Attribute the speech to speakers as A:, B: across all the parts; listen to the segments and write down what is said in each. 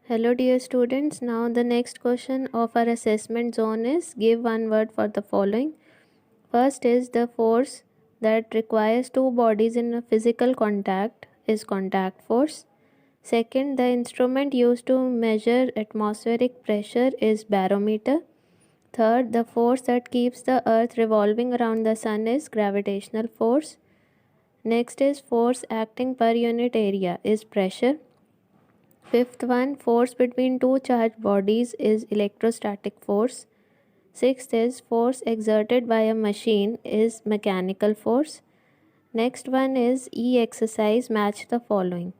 A: Hello dear students, now the next question of our assessment zone is give one word for the following. First is the force that requires two bodies in a physical contact is contact force. Second, the instrument used to measure atmospheric pressure is barometer. Third, the force that keeps the earth revolving around the sun is gravitational force. Next is force acting per unit area is pressure. Fifth one, force between two charged bodies is electrostatic force. Sixth is force exerted by a machine is mechanical force. Next one is E exercise match the following.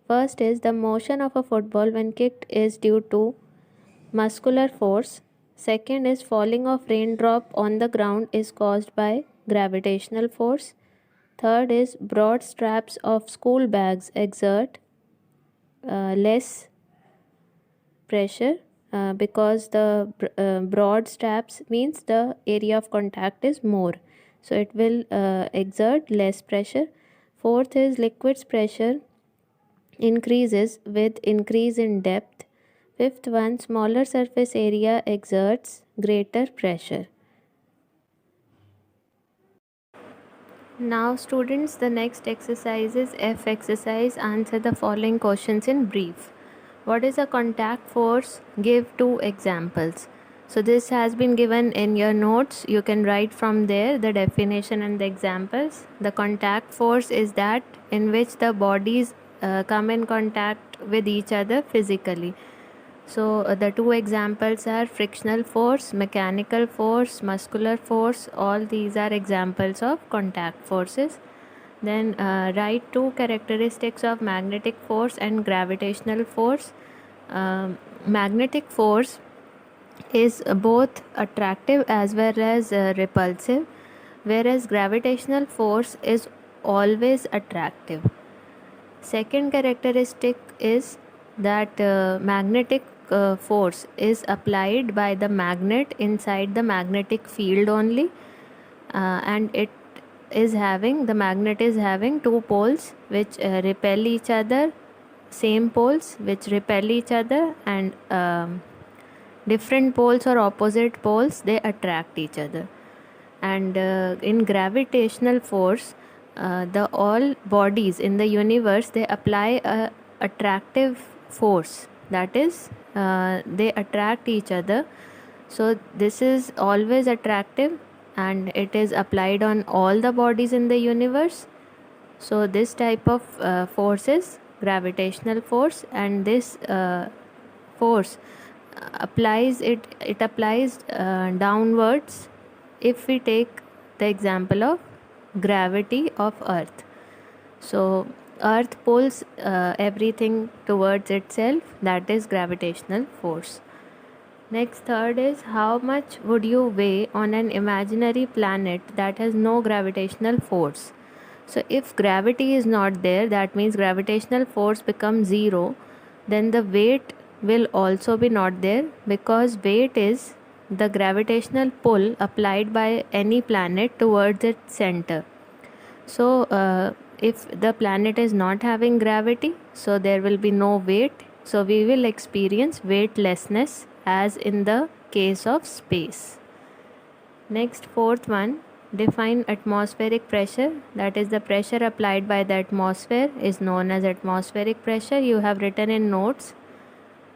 A: First is the motion of a football when kicked is due to muscular force. Second is falling of raindrop on the ground is caused by gravitational force. Third is broad straps of school bags exert less pressure because the broad straps means the area of contact is more, so it will exert less pressure. Fourth is liquid's pressure increases with increase in depth. Fifth one, smaller surface area exerts greater pressure. Now students, the next exercise is F exercise. Answer the following questions in brief. What is a contact force? Give two examples. So this has been given in your notes. You can write from there the definition and the examples. The contact force is that in which the bodies come in contact with each other physically. So the two examples are frictional force, mechanical force, muscular force. All these are examples of contact forces. Then write two characteristics of magnetic force and gravitational force. Magnetic force is both attractive as well as repulsive, whereas gravitational force is always attractive. Second characteristic is that magnetic force is applied by the magnet inside the magnetic field only, and the magnet is having two poles which repel each other, same poles which repel each other, and different poles or opposite poles they attract each other. And in gravitational force, the all bodies in the universe they apply a attractive force, that is they attract each other. So this is always attractive and it is applied on all the bodies in the universe. So this type of force is gravitational force, and this force applies downwards if we take the example of gravity of earth. So earth pulls everything towards itself, that is gravitational force. Next, third is how much would you weigh on an imaginary planet that has no gravitational force? So if gravity is not there, that means gravitational force becomes zero, then the weight will also be not there, because weight is the gravitational pull applied by any planet towards its center. So if the planet is not having gravity, so there will be no weight, so we will experience weightlessness as in the case of space. Next, fourth one, define atmospheric pressure, that is the pressure applied by the atmosphere is known as atmospheric pressure. You have written in notes.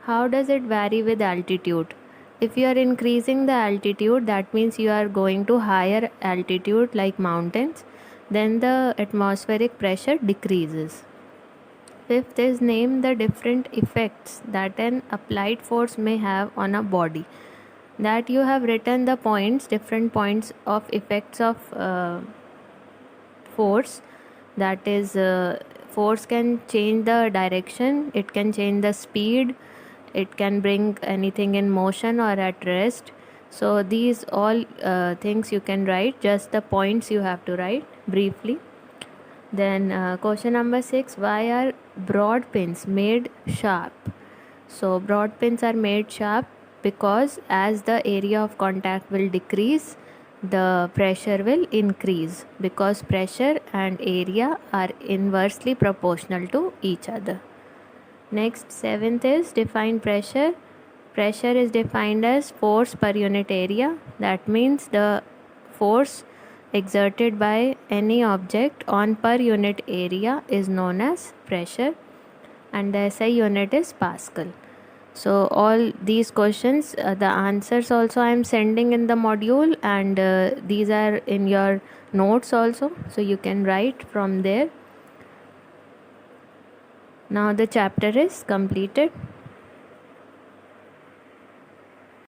A: How does it vary with altitude? If you are increasing the altitude, that means you are going to higher altitude like mountains, then the atmospheric pressure decreases. Fifth is name the different effects that an applied force may have on a body. That you have written the points, different points of effects of force. That is force can change the direction, it can change the speed, it can bring anything in motion or at rest. So these all things you can write, just the points you have to write briefly. Then question number 6, why are broad pins made sharp? So broad pins are made sharp because as the area of contact will decrease, the pressure will increase, because pressure and area are inversely proportional to each other. Next, seventh is define pressure. Pressure is defined as force per unit area. That means the force exerted by any object on per unit area is known as pressure, and the SI unit is Pascal. So all these questions, the answers also I am sending in the module, and these are in your notes also, so you can write from there. Now the chapter is completed.